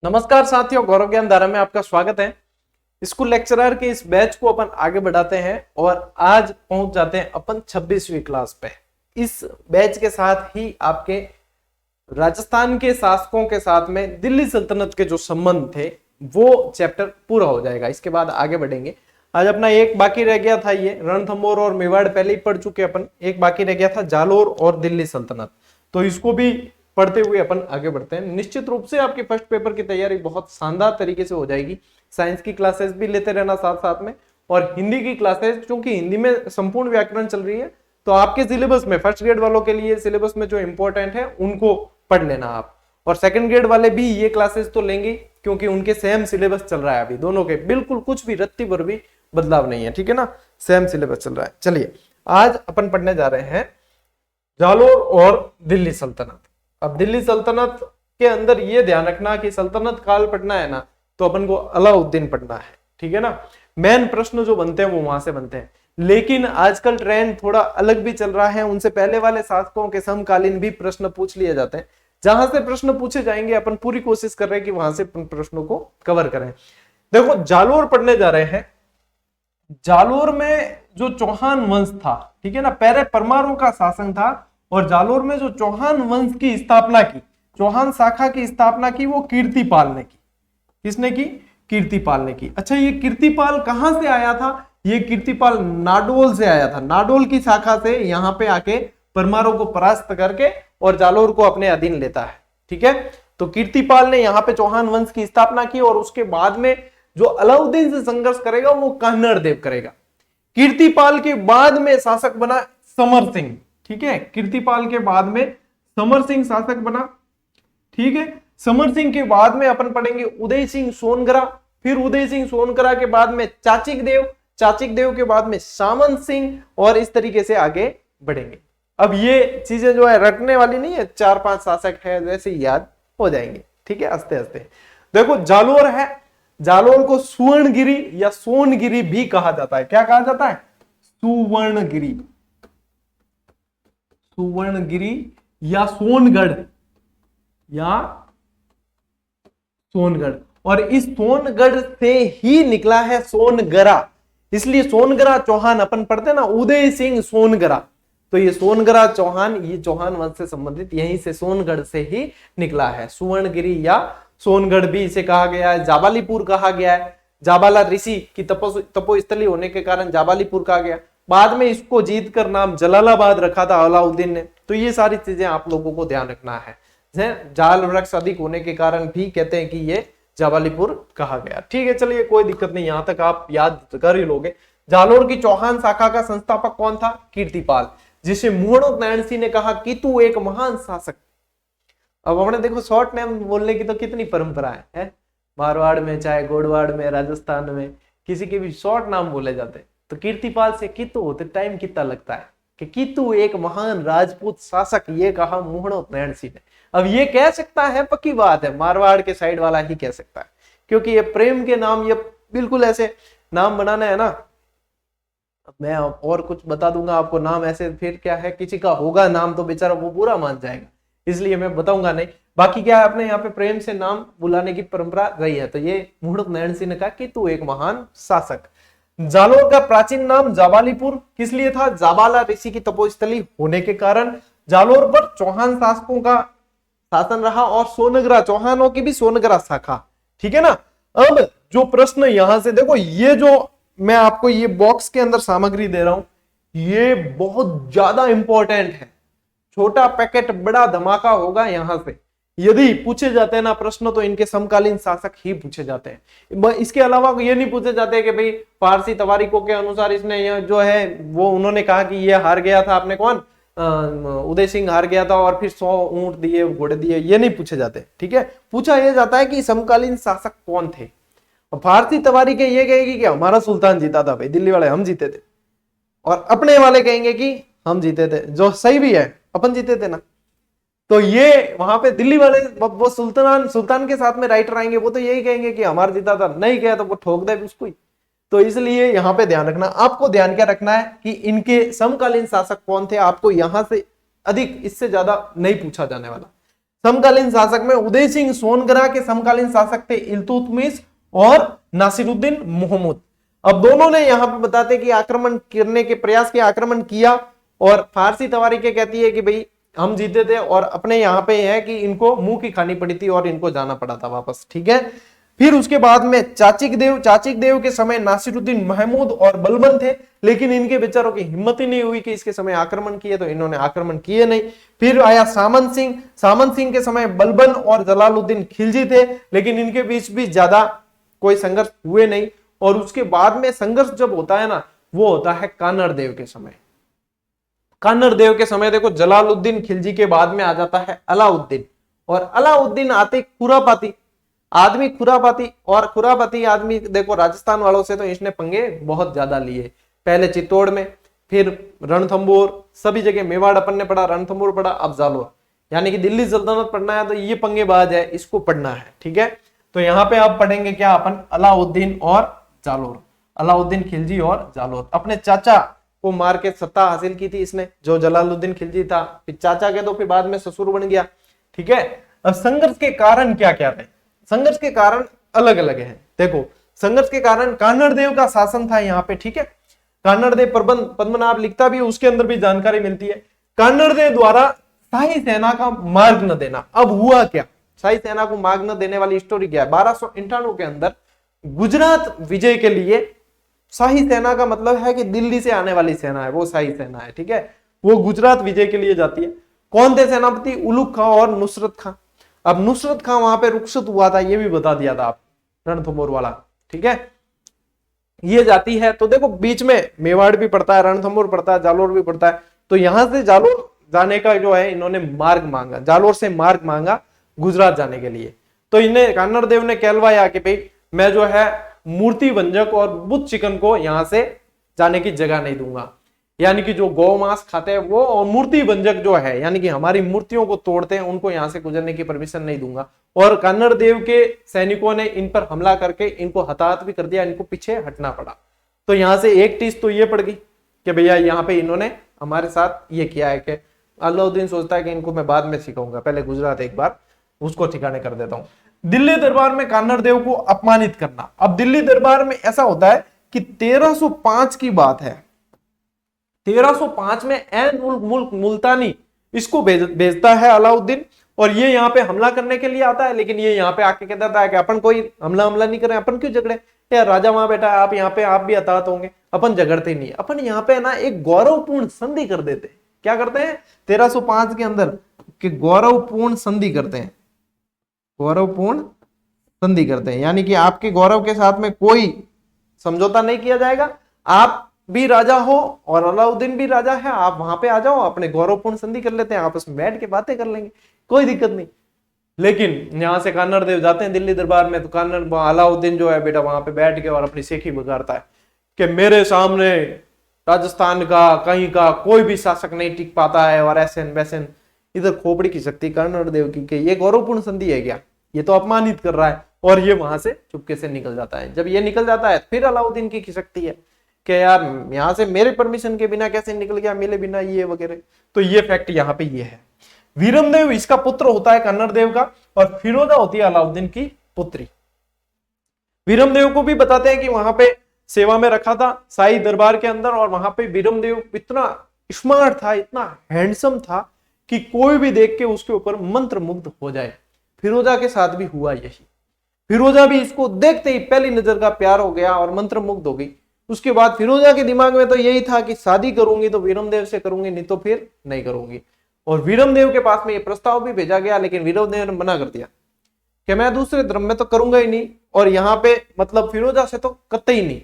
नमस्कार साथियों, गौरव ज्ञान धारा में आपका स्वागत है। स्कूल लेक्चरर के इस बैच को अपन आगे बढ़ाते हैं और आज पहुंच जाते हैं अपन 26वीं क्लास पे। इस बैच के साथ ही आपके राजस्थान के शासकों के साथ में दिल्ली सल्तनत के जो संबंध थे वो चैप्टर पूरा हो जाएगा। इसके बाद आगे बढ़ेंगे। आज अपना एक बाकी रह गया था, ये रणथंभौर और मेवाड़ पहले ही पढ़ चुके अपन। एक बाकी रह गया था जालोर और दिल्ली सल्तनत, तो इसको भी पढ़ते हुए अपन आगे बढ़ते हैं। निश्चित रूप से आपके फर्स्ट पेपर की तैयारी बहुत शानदार तरीके से हो जाएगी। साइंस की क्लासेस भी लेते रहना साथ साथ में, और हिंदी की क्लासेस, क्योंकि हिंदी में संपूर्ण व्याकरण चल रही है, तो आपके सिलेबस में फर्स्ट ग्रेड वालों के लिए सिलेबस में जो इंपॉर्टेंट है उनको पढ़ लेना आप। और सेकंड ग्रेड वाले भी ये क्लासेस तो लेंगे, क्योंकि उनके सेम सिलेबस चल रहा है अभी दोनों के, बिल्कुल कुछ भी रत्ती भर भी बदलाव नहीं है, ठीक है ना, सेम सिलेबस चल रहा है। चलिए आज अपन पढ़ने जा रहे हैं जालोर और दिल्ली सल्तनत। अब दिल्ली सल्तनत के अंदर ये ध्यान रखना कि सल्तनत काल पढ़ना है ना, तो अपन को अलाउद्दीन पढ़ना है, ठीक है ना। मेन प्रश्न जो बनते हैं वो वहां से बनते हैं, लेकिन आजकल ट्रेंड थोड़ा अलग भी चल रहा है। उनसे पहले वाले शासकों के समकालीन भी प्रश्न पूछ लिए जाते हैं। जहां से प्रश्न पूछे जाएंगे अपन पूरी कोशिश कर रहे हैं कि वहां से प्रश्नों को कवर करें। देखो जालोर पढ़ने जा रहे हैं। जालोर में जो चौहान वंश था, ठीक है ना, पहले परमारों का शासन था, और जालोर में जो चौहान वंश की स्थापना की, चौहान शाखा की स्थापना की, वो कीर्तिपाल ने की। किसने की? कीर्तिपाल ने की। अच्छा, ये कीर्तिपाल कहां से आया था? ये कीर्तिपाल नाडोल से आया था। नाडोल की शाखा से यहाँ पे आके परमारों को परास्त करके और जालोर को अपने अधीन लेता है, ठीक है। तो कीर्तिपाल ने यहाँ पे चौहान वंश की स्थापना की, और उसके बाद में जो अलाउद्दीन से संघर्ष करेगा वो कान्हड़ देव करेगा। कीर्तिपाल के बाद में शासक बना समर सिंह, ठीक है। कीर्तिपाल के बाद में समर सिंह शासक बना, ठीक है। समर सिंह के बाद में अपन पढ़ेंगे उदय सिंह सोनगरा, फिर उदय सिंह सोनगरा के बाद में चाचिक देव, चाचिक देव के बाद में सामंत सिंह, और इस तरीके से आगे बढ़ेंगे। अब ये चीजें जो है रटने वाली नहीं है, 4-5 शासक है वैसे याद हो जाएंगे, ठीक है, आस्ते आस्ते। देखो जालोर है, जालोर को सुवर्णगिरी या सोनगिरी भी कहा जाता है। क्या कहा जाता है? सुवर्णगिरी, सुवर्णगिरी या सोनगढ़, या सोनगढ़। और इस सोनगढ़ से ही निकला है सोनगरा, इसलिए सोनगरा चौहान अपन पढ़ते ना, उदय सिंह सोनगरा। तो ये सोनगरा चौहान, ये चौहान वंश से संबंधित यहीं से सोनगढ़ से ही निकला है। सुवर्णगिरी या सोनगढ़ भी इसे कहा गया है। जाबालीपुर कहा गया है, जाबाला ऋषि की तपोस्थली होने के कारण जाबालीपुर कहा गया। बाद में इसको जीत कर नाम जलालाबाद रखा था अलाउद्दीन ने। तो ये सारी चीजें आप लोगों को ध्यान रखना है। जाल वृक्ष अधिक होने के कारण भी कहते हैं कि ये जाबालीपुर कहा गया, ठीक है। चलिए कोई दिक्कत नहीं, यहां तक आप याद कर ही लोगे। जालोर की चौहान शाखा का संस्थापक कौन था? कीर्तिपाल, जिसे मुहणोत नारायण सिंह ने कहा कि तू एक महान शासक। अब हमने देखो शॉर्ट नेम बोलने की तो कितनी परंपरा है? मारवाड़ में, चाहे गोडवाड़ में, राजस्थान में, किसी के भी शॉर्ट नाम बोले जाते। तो कीर्तिपाल से कितु होते टाइम कितना लगता है कि कितु एक महान राजपूत शासक, ये कहा मुहणोत नारायण सिंह ने। अब ये कह सकता है, पक्की बात है, मारवाड़ के साइड वाला ही कह सकता है, क्योंकि ये प्रेम के नाम, ये बिल्कुल ऐसे नाम बनाना है ना। मैं और कुछ बता दूंगा आपको नाम ऐसे, फिर क्या है, किसी का होगा नाम तो बेचारा वो बुरा मान जाएगा, इसलिए मैं बताऊंगा नहीं। बाकी क्या है, अपने यहाँ पे प्रेम से नाम बुलाने की परंपरा रही है। तो ये मुहणोत नारायण सिंह ने कहा कि तू एक महान शासक। जालोर का प्राचीन नाम जाबालीपुर किस लिए था? जाबाला ऋषि की तपोस्थली होने के कारण जालोर पर चौहान शासकों का शासन रहा, और सोनगरा, चौहानों की भी सोनगरा शाखा, ठीक है ना। अब जो प्रश्न यहां से देखो, ये जो मैं आपको ये बॉक्स के अंदर सामग्री दे रहा हूं, ये बहुत ज्यादा इंपॉर्टेंट है। छोटा पैकेट बड़ा धमाका होगा यहां से। यदि पूछे जाते हैं ना प्रश्न, तो इनके समकालीन शासक ही पूछे जाते हैं। इसके अलावा ये नहीं पूछे जाते कि भाई फारसी तवारीखों के अनुसार इसने जो है वो उन्होंने कहा कि ये हार गया था, आपने कौन, उदय सिंह हार गया था और फिर 100 ऊंट दिए, घोड़े दिए, ये नहीं पूछे जाते, ठीक है। पूछा यह जाता है कि समकालीन शासक कौन थे। फारसी तवारीखें ये कहेगी कि हमारा सुल्तान जीता था भाई, दिल्ली वाले हम जीते थे, और अपने वाले कहेंगे कि हम जीते थे, जो सही भी है, अपन जीते थे ना। तो ये वहां पे दिल्ली वाले, वो सुल्तान के साथ में राइटर आएंगे, वो तो यही कहेंगे कि हमारा जीता था, नहीं कहा तो वो ठोक दे उसको ही। तो इसलिए यहां पे ध्यान रखना, आपको ध्यान क्या रखना है कि इनके समकालीन शासक कौन थे। आपको यहां से अधिक, इससे ज्यादा नहीं पूछा जाने वाला। समकालीन शासक में उदय सिंह सोनगरा के समकालीन शासक थे इल्तुतमिश और नासिरुद्दीन मोहम्मद। अब दोनों ने यहां पे बताते कि आक्रमण करने के प्रयास किया, आक्रमण किया, और फारसी तवारीखें कहती है कि भाई हम जीते थे और अपने यहाँ पे है कि इनको मुंह की खानी पड़ी थी और इनको जाना पड़ा था वापस, ठीक है। फिर उसके बाद में चाचिक देव के समय नासिरुद्दीन महमूद और बलबन थे, लेकिन इनके बेचारों की हिम्मत ही नहीं हुई कि इसके समय आक्रमण किए, तो इन्होंने आक्रमण किए नहीं। फिर आया सामंत सिंह के समय बलबन और जलालुद्दीन खिलजी थे, लेकिन इनके बीच भी ज्यादा कोई संघर्ष हुए नहीं। और उसके बाद में संघर्ष जब होता है ना, वो होता है कान्हड़ देव के समय। कान्हड़ देव के समय देखो, जलालुद्दीन खिलजी के बाद में आ जाता है अलाउद्दीन, और अलाउद्दीन आते खुरापाती आदमी, और खुरापाती आदमी देखो राजस्थान वालों से तो इसने पंगे बहुत ज्यादा लिए। पहले चित्तौड़ में, फिर रणथंबोर, सभी जगह, मेवाड़ अपन ने पढ़ा, रणथंबोर पढ़ा, अब जालोर, यानी कि दिल्ली सल्तनत पढ़ना है तो ये पंगेबाज है, इसको पढ़ना है, ठीक है। तो यहाँ पे आप पढ़ेंगे क्या अपन, अलाउद्दीन और जालोर, अलाउद्दीन खिलजी और जालोर। अपने चाचा को मार के सत्ता हासिल की थी इसने, जो जलालुद्दीन खिलजी था, फिर चाचा के तो फिर बाद में ससुर बन गया, ठीक है। अब संघर्ष के कारण क्या क्या थे, संघर्ष के कारण अलग अलग है। देखो संघर्ष के कारण कान्हड़ देव का शासन था यहाँ पे, ठीक है। कान्हड़ देव प्रबंध पद्मनाभ लिखता भी है, उसके अंदर भी जानकारी मिलती है। कान्हड़ देव द्वारा शाही सेना का मार्ग न देना। अब हुआ क्या, शाही सेना को मार्ग न देने वाली स्टोरी क्या है, 1298 के अंदर गुजरात विजय के लिए शाही सेना का मतलब है कि दिल्ली से आने वाली सेना है, वो शाही सेना है, ठीक है। वो गुजरात विजय के लिए जाती है। कौन थे सेनापति, उलुग खां और नुसरत खां। अब नुसरत खां वहां पे रुखसत हुआ था, ये भी बता दिया था आप, रणथंबोर वाला, ठीक है। ये जाती है तो देखो बीच में मेवाड़ भी पड़ता है, रणथंबोर पड़ता है, जालोर भी पड़ता है। तो यहां से जालोर जाने का जो है इन्होंने मार्ग मांगा, जालोर से मार्ग मांगा गुजरात जाने के लिए। तो इन्हें कान्हड़ देव ने कहलवाया कि भाई मैं जो है मूर्ति भंजक और बुद्ध चिकन को यहां से जाने की जगह नहीं दूंगा, यानी कि जो गौ मांस खाते हैं वो, और मूर्ति भंजक जो है यानी कि हमारी मूर्तियों को तोड़ते हैं, उनको यहां से गुजरने की परमिशन नहीं दूंगा। और कान्हड़ देव के सैनिकों ने इन पर हमला करके इनको हताहत भी कर दिया, इनको पीछे हटना पड़ा। तो यहां से एक चीज तो ये पड़ गई कि भैया यहाँ पे इन्होंने हमारे साथ ये किया है कि अलाउद्दीन सोचता है कि इनको मैं बाद में सिखाऊंगा, पहले गुजरात एक बार उसको ठिकाने कर देता हूं। दिल्ली दरबार में कान्हड़ देव को अपमानित करना। अब दिल्ली दरबार में ऐसा होता है कि 1305 की बात है, 1305 में ऐन मुल्क मुल्तानी इसको भेजता है अलाउद्दीन, और ये यहाँ पे हमला करने के लिए आता है। लेकिन ये यहाँ पे आके कह देता है कि अपन कोई हमला नहीं कर रहे, अपन क्यों झगड़े, यार राजा वहां बैठा है, आप यहाँ पे आप भी हताहत होंगे, अपन झगड़ते नहीं, अपन यहाँ पे ना एक गौरवपूर्ण संधि कर देते हैं। क्या करते हैं 1305 के अंदर कि गौरवपूर्ण संधि करते हैं, गौरवपूर्ण संधि करते हैं, यानी कि आपके गौरव के साथ में कोई समझौता नहीं किया जाएगा, आप भी राजा हो और अलाउद्दीन भी राजा है, आप वहां पे आ जाओ, अपने गौरवपूर्ण संधि कर लेते हैं, आपस में बैठ के बातें कर लेंगे, कोई दिक्कत नहीं। लेकिन यहां से कान्हड़ देव जाते हैं दिल्ली दरबार में, तो कान्हड़ अलाउद्दीन जो है बेटा वहां पे बैठ के और अपनी सेखी बगाड़ता है कि मेरे सामने राजस्थान का कहीं का कोई भी शासक नहीं टिक पाता है, और ऐसे वैसे इधर खोपड़ी की शक्ति कान्हड़ देव की, ये गौरवपूर्ण संधि है क्या, ये तो अपमानित कर रहा है। और ये वहां से चुपके से निकल जाता है। जब ये निकल जाता है फिर अलाउद्दीन की शक्ति है कि यार यहां से मेरे परमिशन के बिना कैसे निकल गया, मिले बिना, ये वगैरह। तो ये फैक्ट यहाँ पे ये है। वीरमदेव इसका पुत्र होता है कान्हड़ देव का, और फिरोजा होती है अलाउद्दीन की पुत्री। वीरमदेव को भी बताते हैं कि वहां पे सेवा में रखा था शाही दरबार के अंदर, और वहां पे वीरमदेव इतना स्मार्ट था, इतना हैंडसम था कि कोई भी देख के उसके ऊपर मंत्र मुग्ध हो जाए। फिरोजा के साथ भी हुआ यही, फिरोजा भी इसको देखते ही पहली नजर का प्यार हो गया और मंत्र मुग्ध हो गई। उसके बाद फिरोजा के दिमाग में तो यही था कि शादी करूंगी तो वीरमदेव से करूंगी, नहीं तो फिर नहीं करूंगी। और वीरमदेव के पास में ये प्रस्ताव भी भेजा गया, लेकिन वीरमदेव ने मना कर दिया कि मैं दूसरे धर्म में तो करूंगा ही नहीं, और यहाँ पे मतलब फिरोजा से तो कतई नहीं,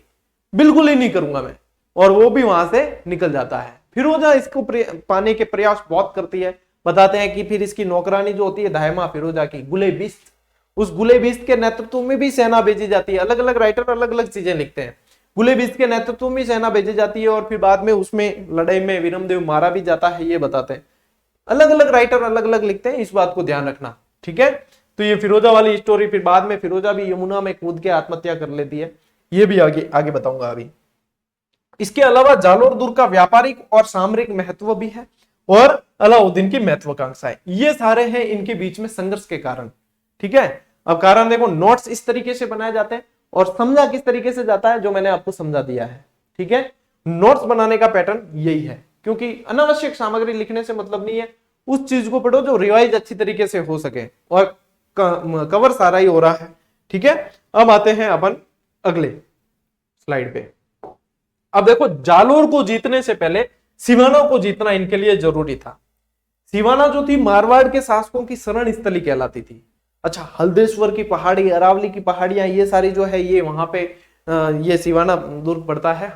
बिल्कुल ही नहीं करूंगा मैं। और वो भी वहां से निकल जाता है। फिरोजा इसको पाने के प्रयास बहुत करती है। बताते हैं कि फिर इसकी नौकरानी जो होती है दाहिमा फिरोजा की, गुले बिस्त, उस गुले बिस्त के नेतृत्व में भी सेना भेजी जाती है। अलग अलग राइटर अलग अलग चीजें लिखते हैं। गुले बिस्त के नेतृत्व में सेना भेजी जाती है, और फिर बाद में उसमें लड़ाई में वीरमदेव मारा भी जाता है, ये बताते हैं। अलग अलग राइटर अलग अलग लिखते हैं, इस बात को ध्यान रखना, ठीक है। तो ये फिरोजा वाली स्टोरी, फिर बाद में फिरोजा भी यमुना में कूद के आत्महत्या कर लेती है, ये भी आगे बताऊंगा अभी। इसके अलावा जालोर दुर्ग का व्यापारिक और सामरिक महत्व भी है, और अलाउद्दीन की महत्वाकांक्षाएं, ये सारे हैं इनके बीच में संघर्ष के कारण। ठीक है, अब कारण देखो, नोट्स इस तरीके से बनाए जाते हैं और समझा किस तरीके से जाता है, जो मैंने आपको समझा दिया है। ठीक है, नोट्स बनाने का पैटर्न यही है, क्योंकि अनावश्यक सामग्री लिखने से मतलब नहीं है, उस चीज को पढ़ो जो रिवाइज अच्छी तरीके से हो सके, और कवर सारा ही हो रहा है। ठीक है, अब आते हैं अपन अगले स्लाइड पे। अब देखो, जालोर को जीतने से पहले सिवाना को जीतना इनके लिए जरूरी था। सिवाना जो थी मारवाड़ के शासकों की शरण स्थली कहलाती थी। अच्छा, हल्देश्वर की पहाड़ी, अरावली की पहाड़ियां, ये सारी जो है ये वहां पे ये सिवाना दुर्ग पड़ता है।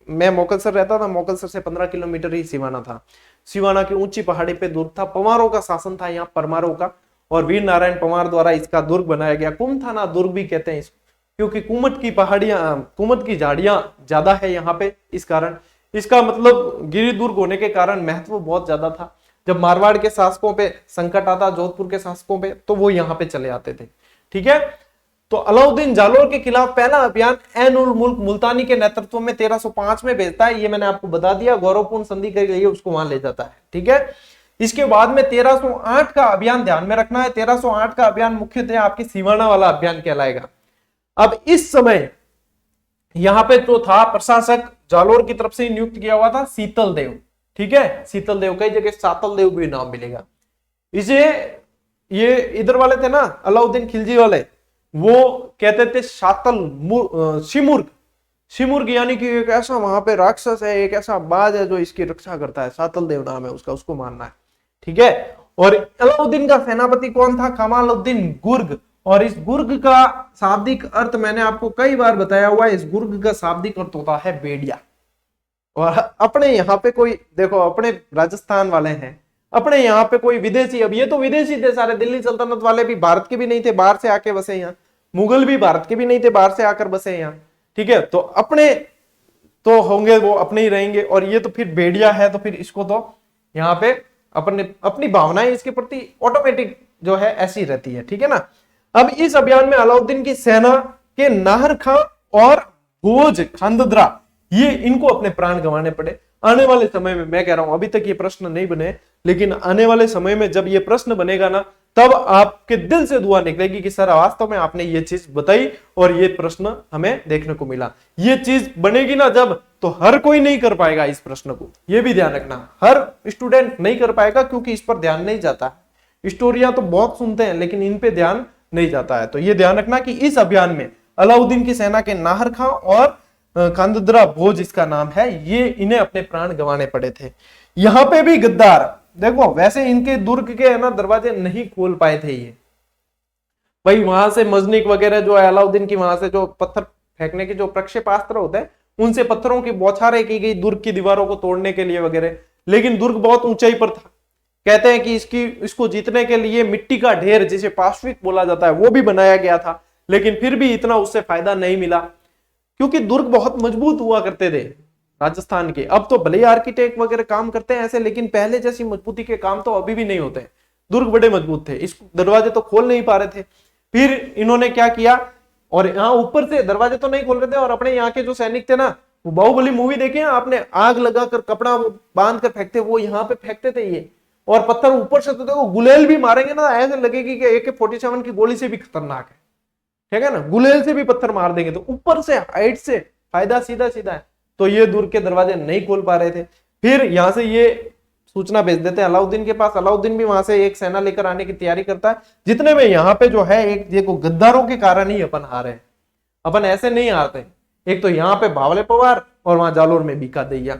मैं मोकलसर रहता था, मोकलसर से 15 किलोमीटर ही सिवाना था। सिवाना की ऊंची पहाड़ी पे दुर्ग था, पंवारों का शासन था यहाँ, परमारों का, और वीर नारायण पंवार द्वारा इसका दुर्ग बनाया गया। कुमथाना दुर्ग भी कहते हैं इसको, क्योंकि कुमत की पहाड़ियां, कुमत की झाड़ियां ज्यादा है यहाँ पे, इस कारण इसका मतलब गिरि दुर्ग होने के कारण महत्व बहुत ज्यादा था। जब मारवाड़ के शासकों पे संकट आता, जोधपुर के शासकों पे, तो वो यहाँ पे चले आते थे। ठीक है, तो अलाउद्दीन जालोर के खिलाफ पहला अभियान ऐन उल मुल्क मुल्तानी के नेतृत्व में 1305 में भेजता है। ये मैंने आपको बता दिया, गौरवपूर्ण संधि के लिए उसको वहां ले जाता है। ठीक है, इसके बाद में 1308 का अभियान ध्यान में रखना है। 1308 का अभियान मुख्यतः आपकी सिवाना वाला अभियान कहलाएगा। अब इस समय यहां पे जो था प्रशासक जालोर की तरफ से नियुक्त किया हुआ था शीतल देव। ठीक है, शीतल देव, कई जगह सातल देव भी नाम मिलेगा इसे। ये इधर वाले थे ना अलाउद्दीन खिलजी वाले, वो कहते थे शिमुर्ग। शिमुर्ग यानी कि एक ऐसा वहां पे राक्षस है, एक ऐसा बाज है जो इसकी रक्षा करता है, सातल देव नाम है उसका, उसको मानना है। ठीक है, और अलाउद्दीन का सेनापति कौन था? कमालुद्दीन गुर्ग। और इस गुर्ग का शाब्दिक अर्थ मैंने आपको कई बार बताया हुआ है, इस गुर्ग का शाब्दिक अर्थ होता है बेड़िया। और अपने यहाँ पे कोई देखो, अपने राजस्थान वाले हैं, अपने यहाँ पे कोई विदेशी, अब ये तो विदेशी थे सारे, दिल्ली सल्तनत वाले भी भारत के भी नहीं थे, बाहर से आके बसे यहाँ। मुगल भी भारत के भी नहीं थे, बाहर से आकर बसे यहाँ। ठीक है, तो अपने तो होंगे, वो अपने ही रहेंगे। और ये तो फिर भेड़िया है, तो फिर इसको तो यहाँ पे अपने अपनी भावनाएं इसके प्रति ऑटोमेटिक जो है ऐसी रहती है। ठीक है ना। अब इस अभियान में अलाउद्दीन की सेना के नाहर खां और भोज खांदद्रा, ये इनको अपने प्राण गंवाने पड़े। आने वाले समय में, मैं कह रहा हूं अभी तक ये प्रश्न नहीं बने, लेकिन आने वाले समय में जब ये प्रश्न बनेगा ना, तब आपके दिल से दुआ निकलेगी कि सर वास्तव में आपने ये चीज बताई और ये प्रश्न हमें देखने को मिला। ये चीज बनेगी ना जब, तो हर कोई नहीं कर पाएगा इस प्रश्न को, ये भी ध्यान रखना। हर स्टूडेंट नहीं कर पाएगा, क्योंकि इस पर ध्यान नहीं जाता। स्टोरियां तो बहुत सुनते हैं, लेकिन इन पे ध्यान नहीं जाता है। तो ये ध्यान रखना कि इस अभियान में अलाउद्दीन की सेना के नाहर खां और खांदद्रा भोज इसका नाम है, ये इन्हें अपने प्राण गंवाने पड़े थे। यहां पे भी गद्दार देखो, वैसे इनके दुर्ग के है ना दरवाजे नहीं खोल पाए थे ये भाई। वहां से मजनिक वगैरह जो है अलाउद्दीन की, वहां से जो पत्थर फेंकने के जो प्रक्षेपास्त्र होते हैं, उनसे पत्थरों की बौछारें की गई दुर्ग की दीवारों को तोड़ने के लिए वगैरह। लेकिन दुर्ग बहुत ऊंचाई पर था। कहते हैं कि इसको जीतने के लिए मिट्टी का ढेर, जिसे पार्श्विक बोला जाता है, वो भी बनाया गया था। लेकिन फिर भी इतना उससे फायदा नहीं मिला, क्योंकि दुर्ग बहुत मजबूत हुआ करते थे राजस्थान के। अब तो भले आर्किटेक्ट वगैरह काम करते हैं ऐसे, लेकिन पहले जैसी मजबूती के काम तो अभी भी नहीं होते हैं। दुर्ग बड़े मजबूत थे, इस दरवाजे तो खोल नहीं पा रहे थे। फिर इन्होंने क्या किया, और यहाँ ऊपर से दरवाजे तो नहीं खोल रहे थे, और अपने यहाँ के जो सैनिक थे ना, वो बाहुबली मूवी देखे आपने, आग लगाकर कपड़ा बांध कर फेंकते, वो यहाँ पे फेंकते थे ये। और पत्थर ऊपर से तो देखो, गुलेल भी मारेंगे ना, ऐसे लगेगी कि AK-47 की गोली से भी खतरनाक है। ठीक है ना, गुलेल से भी पत्थर मार देंगे। तो ऊपर से हाइट से फायदा सीधा सीधा है। तो ये दुर्ग के दरवाजे नहीं खोल पा रहे थे। फिर यहां से ये सूचना भेज देते हैं अलाउद्दीन के पास। अलाउद्दीन भी वहां से एक सेना लेकर आने की तैयारी करता है। जितने में यहाँ पे जो है, एक देखो गद्दारों के कारण ही अपन हारे हैं, अपन ऐसे नहीं हारते। एक तो यहाँ पे भावले पवार, और वहां जालोर में बीका दैया,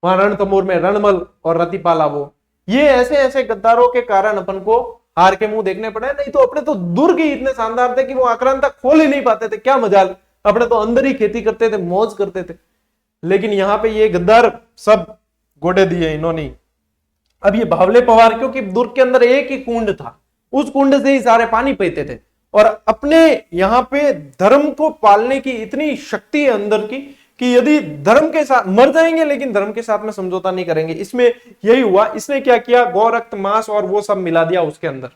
वहां रणथंभौर में रणमल और रतिपाला, वो ये ऐसे ऐसे गद्दारों के कारण अपन को हार के मुंह देखने पड़े। नहीं तो अपने तो दुर्ग ही इतने शानदार थे कि वो आक्रांता खोल ही नहीं पाते थे। क्या मजाल, अपने तो अंदर ही खेती करते थे, मौज करते थे। लेकिन यहाँ पे ये गद्दार सब गोडे दिए इन्होंने। अब ये भावले पवार, क्योंकि दुर्ग के अंदर एक ही कुंड था, उस कुंड से ही सारे पानी पीते थे। और अपने यहाँ पे धर्म को पालने की इतनी शक्ति है अंदर की, कि यदि धर्म के साथ मर जाएंगे, लेकिन धर्म के साथ में समझौता नहीं करेंगे। इसमें यही हुआ। इसने क्या किया, गौ रक्त मांस और वो सब मिला दिया उसके अंदर,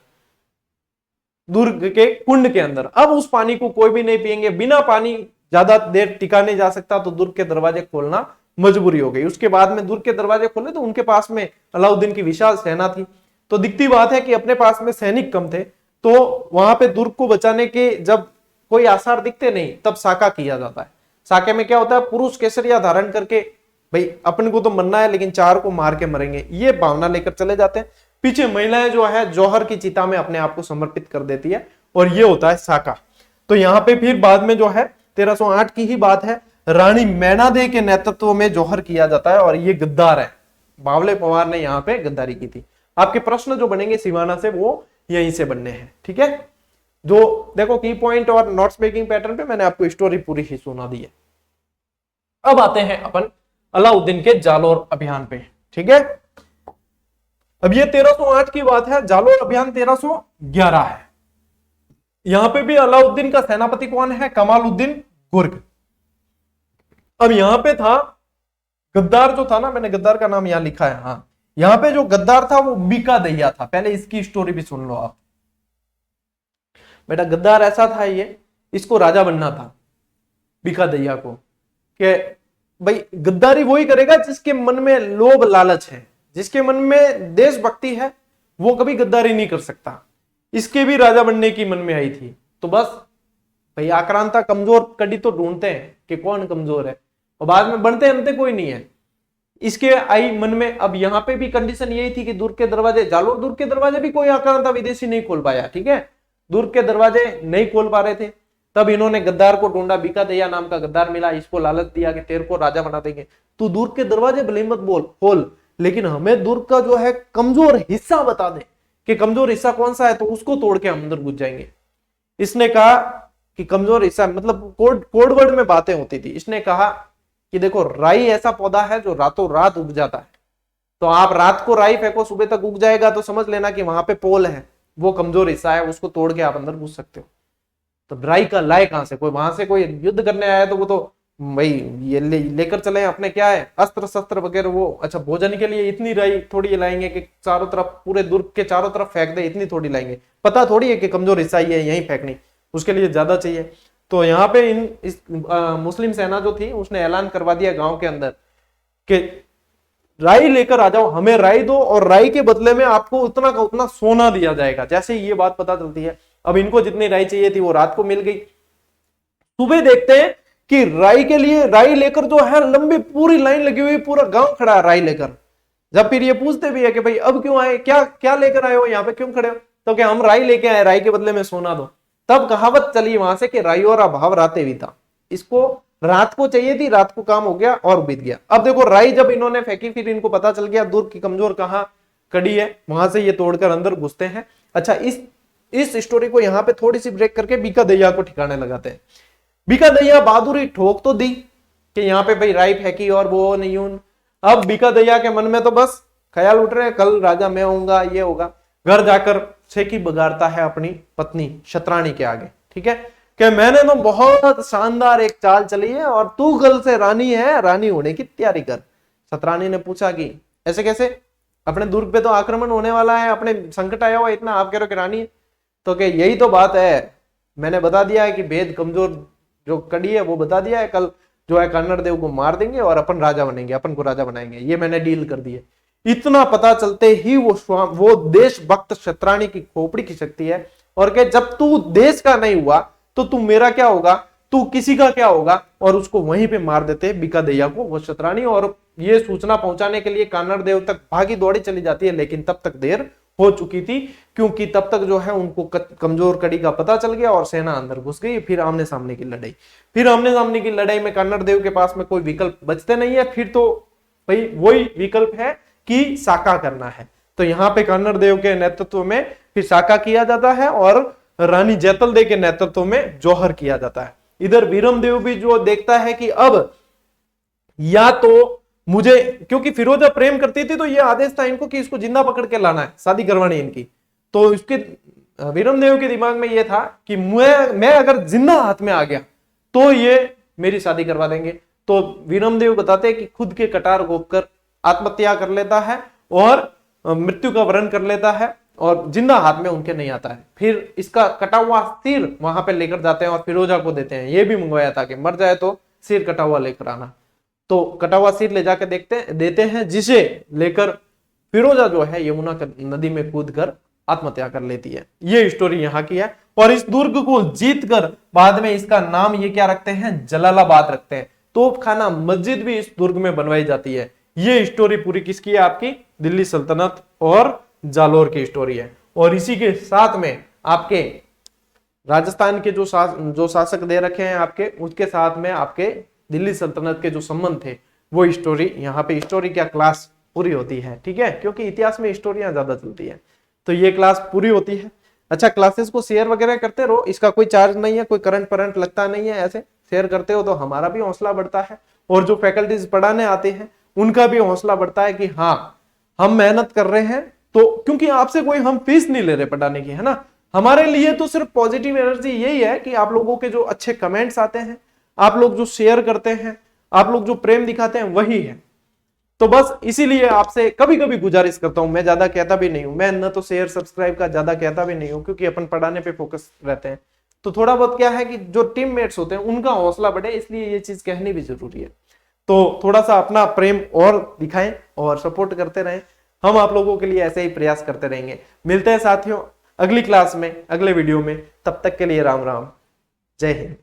दुर्ग के कुंड के अंदर। अब उस पानी को कोई भी नहीं पिएंगे। बिना पानी ज्यादा देर टिका नहीं जा सकता, तो दुर्ग के दरवाजे खोलना मजबूरी हो गई। उसके बाद में दुर्ग के दरवाजे खोले तो उनके पास में अलाउद्दीन की विशाल सेना थी। तो दिखती बात है कि अपने पास में सैनिक कम थे, तो वहां पे दुर्ग को बचाने के जब कोई आसार दिखते नहीं तब साका किया जाता है। साके में क्या होता है, पुरुष केसरिया धारण करके भाई अपन को तो मरना है लेकिन चार को मार के मरेंगे, ये भावना लेकर चले जाते हैं। पीछे महिलाएं जो है जौहर की चिता में अपने आप को समर्पित कर देती है और ये होता है साका। तो यहाँ पे फिर बाद में जो है 1308 की ही बात है, रानी मैनादेवी के नेतृत्व में जौहर किया जाता है और ये गद्दार है, बावले पवार ने यहाँ पे गद्दारी की थी। आपके प्रश्न जो बनेंगे सिवाना से वो यहीं से बनने हैं, ठीक है। जो देखो की पॉइंट और नोट्स मेकिंग पैटर्न पे मैंने आपको स्टोरी पूरी ही सुना दी है। अब आते हैं अपन अलाउद्दीन के जालोर अभियान पे, ठीक है। अब ये 1308 की बात है, जालोर अभियान 1311 है। यहां पे भी अलाउद्दीन का सेनापति कौन है, कमालुद्दीन गुर्ग। अब यहां पे था गद्दार जो था ना, मैंने गद्दार का नाम यहां लिखा है, हाँ, यहां पे जो गद्दार था वो बीका दैया था। पहले इसकी स्टोरी भी सुन लो आप। बेटा गद्दार ऐसा था, ये इसको राजा बनना था बीका दैया को, कि भाई गद्दारी वही करेगा जिसके मन में लोभ लालच है, जिसके मन में देशभक्ति है, वो कभी गद्दारी नहीं कर सकता। इसके भी राजा बनने की मन में आई थी, तो बस भाई आक्रांता कमजोर कड़ी तो ढूंढते हैं कि कौन कमजोर है, और बाद में बनते अंते कोई नहीं है। इसके आई मन में। अब यहाँ पे भी कंडीशन यही थी कि दुर्ग के दरवाजे, जालोर दुर्ग के दरवाजे भी कोई आक्रांता विदेशी नहीं खोल पाया, ठीक है, दुर्ग के दरवाजे नहीं खोल पा रहे थे। तब इन्होंने गद्दार को ढूंढा, बीका दैया नाम का गद्दार मिला, इसको लालच दिया कि तेरे को राजा बना देंगे, तू दुर्ग के दरवाजे भले मत बोल खोल, लेकिन हमें दुर्ग का जो है कमजोर हिस्सा बता दे कि कमजोर हिस्सा कौन सा है, तो उसको तोड़ के हम अंदर घुस जाएंगे। इसने कहा कि कमजोर हिस्सा, मतलब कोड वर्ड में बातें होती थी। इसने कहा कि देखो राई ऐसा पौधा है जो रातों रात उग जाता है, तो आप रात को राई फेंको सुबह तक उग जाएगा, तो समझ लेना कि वहां पे पोल है, वो कमजोर हिस्सा है, उसको तोड़ के आप अंदर घुस सकते हो। तो राई का लाए कहां से, कोई वहां से कोई युद्ध करने आया तो वो तो भाई ये लेकर चले अपने क्या है अस्त्र शस्त्र वगैरह, वो अच्छा भोजन के लिए इतनी राई थोड़ी लाएंगे कि चारों तरफ पूरे दुर्ग के चारों तरफ फेंक दे, इतनी थोड़ी लाएंगे, पता थोड़ी है कि कमजोर हिस्सा ही है यहीं फेंकनी, उसके लिए ज्यादा चाहिए। तो यहाँ पे मुस्लिम सेना जो थी उसने ऐलान करवा दिया गांव के अंदर कि राई लेकर आ जाओ, हमें राई दो और राई के बदले में आपको उतना का उतना सोना दिया जाएगा। जैसे ये बात पता चलती है, अब इनको जितनी राई चाहिए थी वो रात को मिल गई। सुबह देखते हैं कि राई के लिए राई लेकर जो है लंबी पूरी लाइन लगी हुई, पूरा गांव खड़ा है राई लेकर। जब फिर ये पूछते भी है कि भाई अब क्यों आए, क्या क्या लेकर आए हो, यहाँ पे क्यों खड़े हो, तो क्या हम राई लेके आए, राई के बदले में सोना दो। तब कहावत चली वहां से कि राई और अभाव राते भी था, इसको रात को चाहिए थी, रात को काम हो गया और बीत गया। अब देखो राई जब इन्होंने फेंकी, फिर इनको पता चल गया दुर्ग की कमजोर कहाँ कड़ी है, वहां से ये तोड़कर अंदर घुसते हैं। अच्छा इस स्टोरी को यहाँ पे थोड़ी सी ब्रेक करके बीका दैया को ठिकाने लगाते हैं। बीका दैया बहादुरी ठोक तो दी कि यहाँ पे भाई राई फेंकी और वो नहीं हूं। अब बीका दैया के मन में तो बस ख्याल उठ रहे हैं कल राजा मैं होऊंगा, ये होगा। घर जाकर सेकी बगाड़ता है अपनी पत्नी शतरानी के आगे, ठीक है, कि मैंने तो बहुत शानदार एक चाल चली है और तू कल से रानी है, रानी होने की तैयारी कर। शतरानी ने पूछा कि ऐसे कैसे, अपने दुर्ग पे तो आक्रमण होने वाला है, अपने संकट आया हुआ इतना, आप कह रहे हो कि रानी है। तो क्या यही तो बात है, मैंने बता दिया है कि भेद कमजोर जो कड़ी है वो बता दिया है, कल जो है कन्नड़ देव को मार देंगे और अपन राजा बनेंगे, अपन को राजा बनाएंगे, ये मैंने डील कर दी है। इतना पता चलते ही वो देशभक्त शतरानी की खोपड़ी की शक्ति है और कहे जब तू देश का नहीं हुआ तो तू मेरा क्या होगा, तू किसी का क्या होगा, और उसको वहीं पे मार देते हैं बीका दैया को वो शतरानी। और ये सूचना पहुंचाने के लिए कान्नड़ देव तक भागी दौड़ी चली जाती है, लेकिन तब तक देर हो चुकी थी, क्योंकि तब तक जो है उनको कमजोर कड़ी का पता चल गया और सेना अंदर घुस गई। फिर आमने सामने की लड़ाई, फिर आमने सामने की लड़ाई में कान्नड़ देव के पास में कोई विकल्प बचते नहीं है, फिर तो भाई वही विकल्प है कि साका करना है। तो यहाँ पे कान्नड़ देव के नेतृत्व में फिर साका किया जाता है और रानी जैतल देव के नेतृत्व में जौहर किया जाता है। इधर वीरम देव भी जो देखता है कि अब या तो मुझे, क्योंकि फिरोजा प्रेम करती थी तो ये आदेश था इनको कि इसको जिंदा पकड़ के लाना है, शादी करवानी है इनकी। तो इसके वीरम देव के दिमाग में ये था कि मैं अगर जिंदा हाथ में आ गया तो ये मेरी शादी करवा देंगे। तो वीरम देव बताते हैं कि खुद के कटार गोपकर आत्महत्या कर लेता है और मृत्यु का वरण कर लेता है और जिंदा हाथ में उनके नहीं आता है। फिर इसका कटा हुआ सिर वहां पे लेकर जाते हैं और फिरोजा को देते हैं, ये भी मंगवाया था कि मर जाए तो सिर कटा हुआ लेकर आना। तो कटा हुआ सीट ले जाकर देते हैं, जिसे लेकर फिरोजा जो है यमुना नदी में कूदकर आत्महत्या कर लेती है। ये स्टोरी यहाँ की है। और इस दुर्ग को जीतकर बाद में इसका नाम ये क्या रखते हैं, जलालाबाद रखते हैं। तोपखाना मस्जिद भी इस दुर्ग में बनवाई जाती है। ये स्टोरी पूरी किसकी है, आपकी दिल्ली सल्तनत और जालोर की स्टोरी है। और इसी के साथ में आपके राजस्थान के जो शासक दे रखे हैं आपके, उसके साथ में आपके दिल्ली सल्तनत के जो संबंध थे वो स्टोरी यहाँ पे स्टोरी क्या क्लास पूरी होती है। ठीक है, क्योंकि इतिहास में स्टोरियां ज्यादा चलती है तो ये क्लास पूरी होती है। अच्छा, क्लासेस को शेयर वगैरह करते रहो, इसका कोई चार्ज नहीं है, कोई करंट लगता नहीं है। ऐसे शेयर करते हो तो हमारा भी हौसला बढ़ता है और जो फैकल्टीज पढ़ाने आते हैं उनका भी हौसला बढ़ता है कि हाँ हम मेहनत कर रहे हैं। तो क्योंकि आपसे कोई हम फीस नहीं ले रहे पढ़ाने की, है ना। हमारे लिए तो सिर्फ पॉजिटिव एनर्जी यही है कि आप लोगों के जो अच्छे कमेंट्स आते हैं, आप लोग जो शेयर करते हैं, आप लोग जो प्रेम दिखाते हैं, वही है। तो बस इसीलिए आपसे कभी कभी गुजारिश करता हूं, मैं ज्यादा कहता भी नहीं हूं, मैं न तो शेयर सब्सक्राइब का ज्यादा कहता भी नहीं हूं, क्योंकि अपन पढ़ाने पे फोकस रहते हैं। तो थोड़ा बहुत क्या है कि जो टीममेट्स होते हैं उनका हौसला बढ़े, इसलिए ये चीज कहनी भी जरूरी है। तो थोड़ा सा अपना प्रेम और दिखाएं और सपोर्ट करते रहें। हम आप लोगों के लिए ऐसे ही प्रयास करते रहेंगे। मिलते हैं साथियों अगली क्लास में, अगले वीडियो में। तब तक के लिए राम राम, जय हिंद।